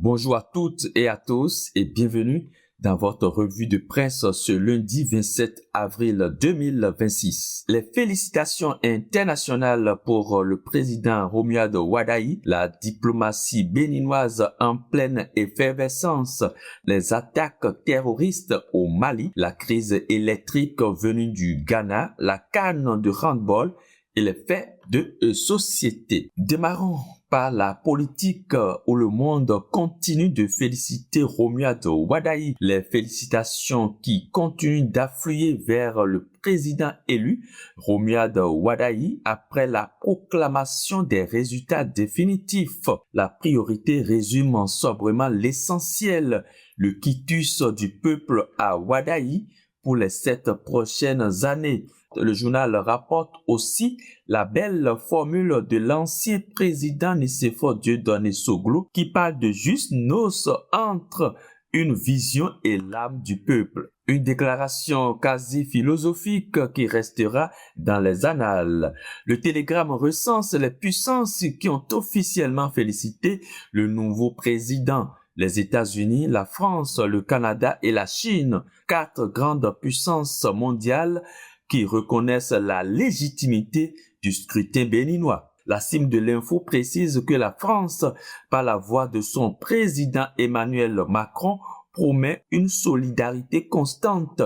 Bonjour à toutes et à tous et bienvenue dans votre revue de presse ce lundi 27 avril 2026. Les félicitations internationales pour le président Romuald Wadayi, la diplomatie béninoise en pleine effervescence, les attaques terroristes au Mali, la crise électrique venue du Ghana, la CAN de handball et les faits de société. Démarrons par la politique où le monde continue de féliciter Romuald Wadayi. Les félicitations qui continuent d'affluer vers le président élu Romuald Wadayi après la proclamation des résultats définitifs. La priorité résume sobrement l'essentiel, le quitus du peuple à Wadayi pour les 7 prochaines années. Le journal rapporte aussi la belle formule de l'ancien président Nicéphore Dieudonné Soglo qui parle de juste noce entre une vision et l'âme du peuple. Une déclaration quasi philosophique qui restera dans les annales. Le télégramme recense les puissances qui ont officiellement félicité le nouveau président. Les États-Unis, la France, le Canada et la Chine, 4 grandes puissances mondiales qui reconnaissent la légitimité du scrutin béninois. La cime de l'info précise que la France, par la voix de son président Emmanuel Macron, promet une solidarité constante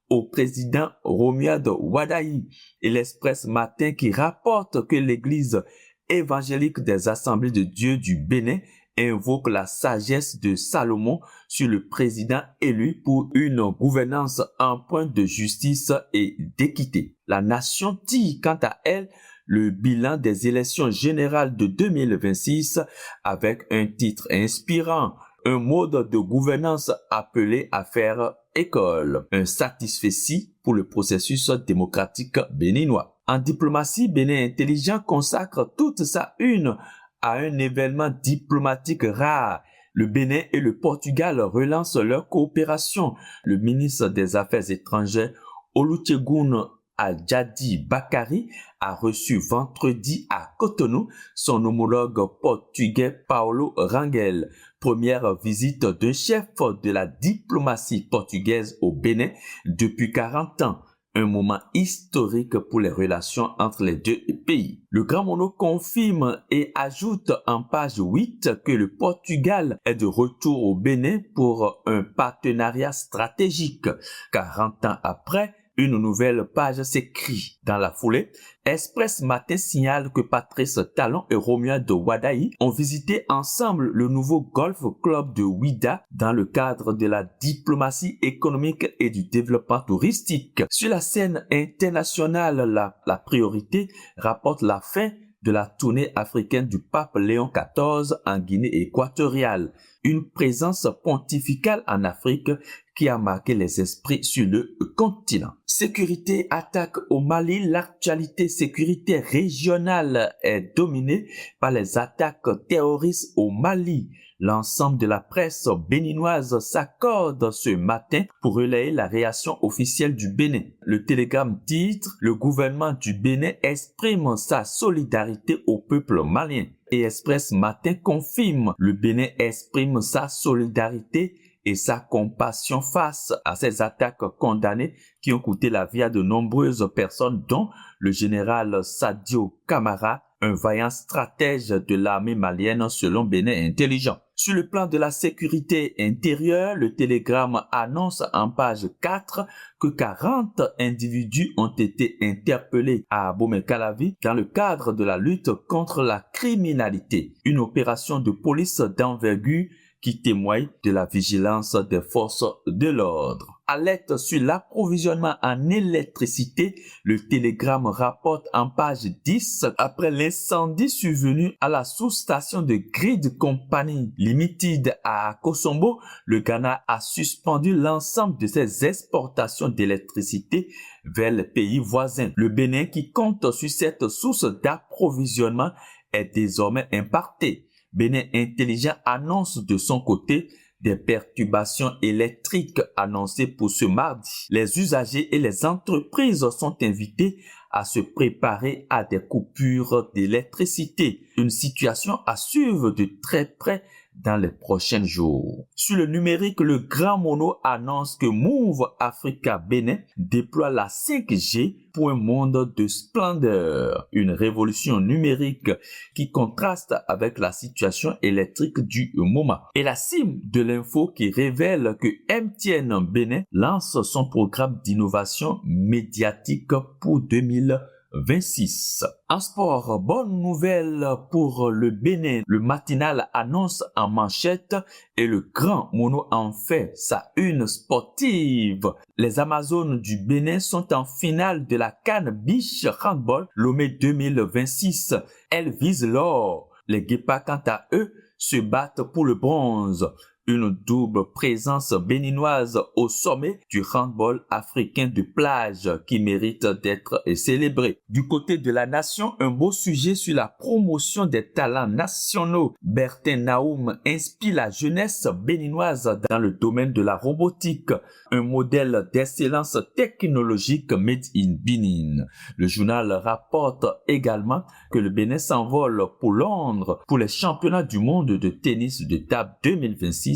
au président Romuald Wadayi. Et l'Express Matin qui rapporte que l'Église évangélique des Assemblées de Dieu du Bénin invoque la sagesse de Salomon sur le président élu pour une gouvernance empreinte de justice et d'équité. La nation tire quant à elle le bilan des élections générales de 2026 avec un titre inspirant, un mode de gouvernance appelé à faire école, un satisfecit pour le processus démocratique béninois. En diplomatie, Bénin Intelligent consacre toute sa une à un événement diplomatique rare. Le Bénin et le Portugal relancent leur coopération. Le ministre des Affaires étrangères Olusegun Adjadi Bakari a reçu vendredi à Cotonou son homologue portugais Paulo Rangel. Première visite d'un chef de la diplomatie portugaise au Bénin depuis 40 ans. Un moment historique pour les relations entre les deux pays. Le Grand Mono confirme et ajoute en page 8 que le Portugal est de retour au Bénin pour un partenariat stratégique. 40 ans après, une nouvelle page s'écrit. Dans la foulée, Express Matin signale que Patrice Talon et Romuald Wadayi ont visité ensemble le nouveau Golf Club de Ouidah dans le cadre de la diplomatie économique et du développement touristique. Sur la scène internationale, la priorité rapporte la fin de la tournée africaine du pape Léon XIV en Guinée équatoriale. Une présence pontificale en Afrique qui a marqué les esprits sur le continent. Sécurité, attaque au Mali, l'actualité sécuritaire régionale est dominée par les attaques terroristes au Mali. L'ensemble de la presse béninoise s'accorde ce matin pour relayer la réaction officielle du Bénin. Le télégramme titre « Le gouvernement du Bénin exprime sa solidarité au peuple malien ». Et Express Matin confirme « Le Bénin exprime sa solidarité et sa compassion face à ces attaques condamnées qui ont coûté la vie à de nombreuses personnes, dont le général Sadio Camara, un vaillant stratège de l'armée malienne selon Bénin Intelligent. Sur le plan de la sécurité intérieure, le télégramme annonce en page 4 que 40 individus ont été interpellés à Abomey-Calavi dans le cadre de la lutte contre la criminalité. Une opération de police d'envergure qui témoigne de la vigilance des forces de l'ordre. Alerte sur l'approvisionnement en électricité, le télégramme rapporte en page 10, après l'incendie survenu à la sous-station de Grid Company Limited à Kosombo, le Ghana a suspendu l'ensemble de ses exportations d'électricité vers les pays voisins. Le Bénin, qui compte sur cette source d'approvisionnement, est désormais impacté. Bénin Intelligent annonce de son côté des perturbations électriques annoncées pour ce mardi. Les usagers et les entreprises sont invités à se préparer à des coupures d'électricité. Une situation à suivre de très près dans les prochains jours. Sur le numérique, le Grand Mono annonce que Move Africa Bénin déploie la 5G pour un monde de splendeur, une révolution numérique qui contraste avec la situation électrique du moment. Et la cime de l'info qui révèle que MTN Bénin lance son programme d'innovation médiatique pour 2026. En sport, bonne nouvelle pour le Bénin. Le matinal annonce en manchette et le Grand Mono en fait sa une sportive. Les Amazones du Bénin sont en finale de la CAN Beach Handball Lomé 2026. Elles visent l'or. Les Guépards, quant à eux, se battent pour le bronze. Une double présence béninoise au sommet du handball africain de plage qui mérite d'être célébré. Du côté de la nation, un beau sujet sur la promotion des talents nationaux. Bertin Naoum inspire la jeunesse béninoise dans le domaine de la robotique, un modèle d'excellence technologique made in Benin. Le journal rapporte également que le Bénin s'envole pour Londres pour les championnats du monde de tennis de table 2026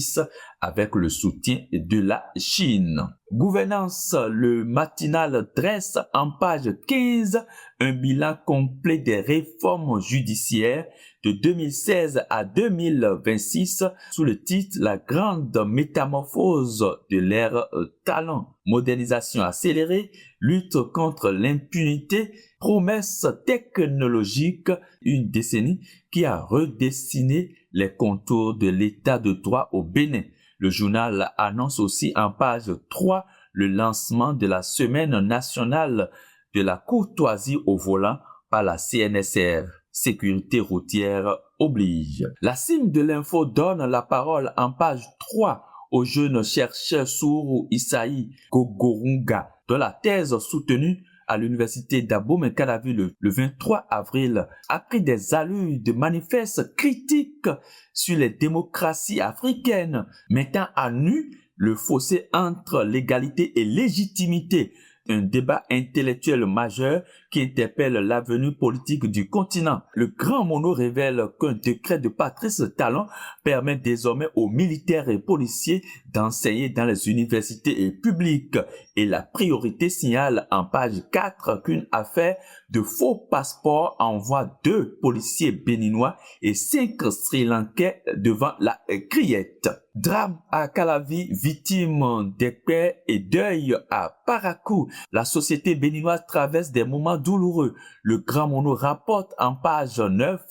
avec le soutien de la Chine. Gouvernance, le matinal dresse en page 15 un bilan complet des réformes judiciaires de 2016 à 2026 sous le titre La grande métamorphose de l'ère talent. Modernisation accélérée, lutte contre l'impunité, promesses technologiques, une décennie qui a redessiné les contours de l'état de droit au Bénin. Le journal annonce aussi en page 3 le lancement de la Semaine nationale de la courtoisie au volant par la CNSR. Sécurité routière oblige. La cime de l'info donne la parole en page 3 au jeune chercheur Sourou Isaï Gogorunga, dont la thèse soutenue à l'université d'Abomey-Calavi le 23 avril a pris des allures de manifeste critique sur les démocraties africaines, mettant à nu le fossé entre légalité et légitimité. Un débat intellectuel majeur qui interpelle l'avenir politique du continent. Le Grand Mono révèle qu'un décret de Patrice Talon permet désormais aux militaires et policiers d'enseigner dans les universités publiques. Et la priorité signale en page 4 qu'une affaire de faux passeports envoie 2 policiers béninois et 5 Sri-Lankais devant la criette. Drame à Calavi, victime d'épée et deuil à Parakou. La société béninoise traverse des moments douloureux. Le Grand Mono rapporte en page 9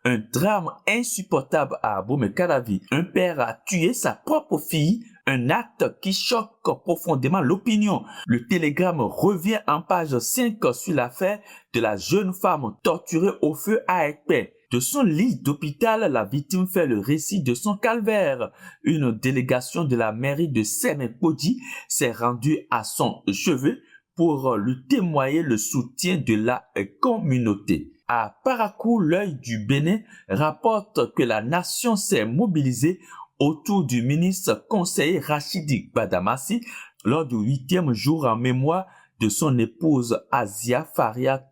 un drame insupportable à Abomey-Calavi. Un père a tué sa propre fille, un acte qui choque profondément l'opinion. Le télégramme revient en page 5 sur l'affaire de la jeune femme torturée au feu à Ekpé. De son lit d'hôpital, la victime fait le récit de son calvaire. Une délégation de la mairie de Sémé-Podji s'est rendue à son chevet pour lui témoigner le soutien de la communauté. À Parakou, l'œil du Bénin rapporte que la nation s'est mobilisée autour du ministre conseiller Rachidi Badamassi lors du 8e jour en mémoire de son épouse Asia Fariat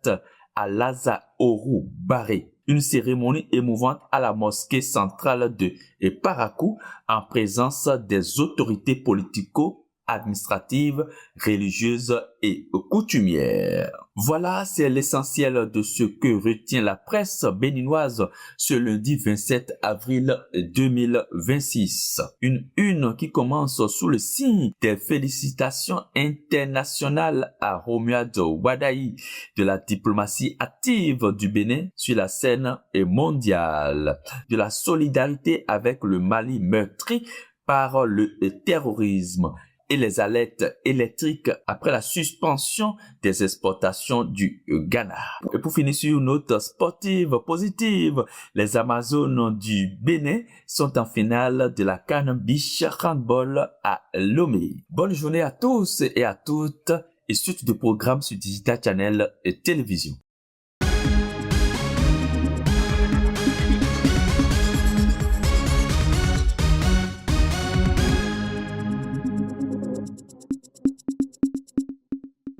Alaza Oru Baré. Une cérémonie émouvante à la mosquée centrale de Parakou en présence des autorités politico-administratives, religieuses et coutumières. Voilà, c'est l'essentiel de ce que retient la presse béninoise ce lundi 27 avril 2026. Une qui commence sous le signe des félicitations internationales à Romuald Wadaï de la diplomatie active du Bénin sur la scène mondiale, de la solidarité avec le Mali meurtri par le terrorisme et les alertes électriques après la suspension des exportations du Ghana. Et pour finir sur une note sportive positive, les Amazones du Bénin sont en finale de la CAN Beach Handball à Lomé. Bonne journée à tous et à toutes et suite de programmes sur Digital Channel et Télévision.